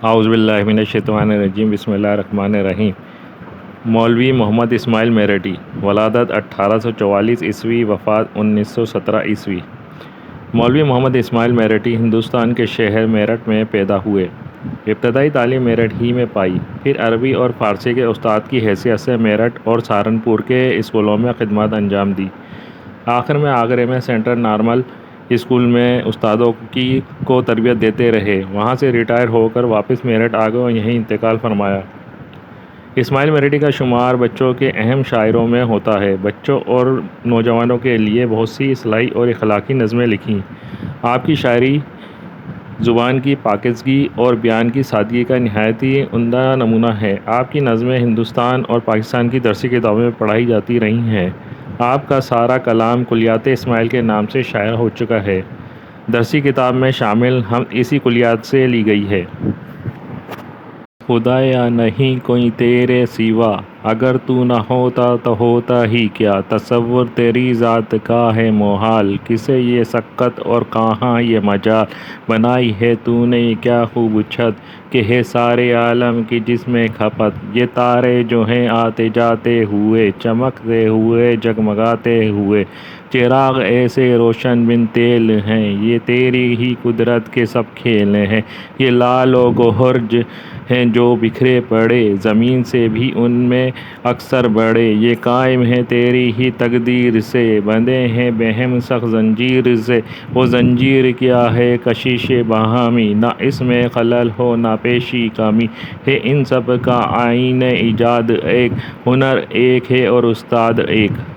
اعوذ باللہ من الشیطان الرجیم، بسم اللہ الرحمن الرحیم۔ مولوی محمد اسماعیل میرٹھی، ولادت 1844 عیسوی، وفات 1917 عیسوی۔ مولوی محمد اسماعیل میرٹھی ہندوستان کے شہر میرٹھ میں پیدا ہوئے۔ ابتدائی تعلیم میرٹھ ہی میں پائی، پھر عربی اور فارسی کے استاد کی حیثیت سے میرٹھ اور سہارنپور کے اسکولوں میں خدمات انجام دی۔ آخر میں آگرہ میں سینٹرل نارمل اسکول میں استادوں کو تربیت دیتے رہے۔ وہاں سے ریٹائر ہو کر واپس میرٹھ آ گئے اور یہیں انتقال فرمایا۔ اسماعیل میرٹھی کا شمار بچوں کے اہم شاعروں میں ہوتا ہے۔ بچوں اور نوجوانوں کے لیے بہت سی اصلاحی اور اخلاقی نظمیں لکھیں۔ آپ کی شاعری زبان کی پاکیزگی اور بیان کی سادگی کا نہایت ہی عمدہ نمونہ ہے۔ آپ کی نظمیں ہندوستان اور پاکستان کی درسی کتابوں میں پڑھائی جاتی رہی ہیں۔ آپ کا سارا کلام کلیات اسماعیل کے نام سے شائع ہو چکا ہے۔ درسی کتاب میں شامل حمد اسی کلیات سے لی گئی ہے۔ خدایا نہیں کوئی تیرے سوا، اگر تو نہ ہوتا تو ہوتا ہی کیا، تصور تیری ذات کا ہے محال، کسے یہ سکت اور کہاں یہ مجال، بنائی ہے تو نے کیا خوب چھت، کہ ہے سارے عالم کی جس میں کھپت، یہ تارے جو ہیں آتے جاتے ہوئے، چمکتے ہوئے جگمگاتے ہوئے، چراغ ایسے روشن بن تیل ہیں، یہ تیری ہی قدرت کے سب کھیل ہیں، یہ لعل و گوہر ہیں جو بکھرے پڑے، زمین سے بھی ان میں اکثر بڑے، یہ قائم ہیں تیری ہی تقدیر سے، بندھے ہیں بہم سخت زنجیر سے، وہ زنجیر کیا ہے کشش باہمی، نہ اس میں خلل ہو نہ پیشی کمی، ہے ان سب کا آئین ایجاد ایک، ہنر ایک ہے اور استاد ایک۔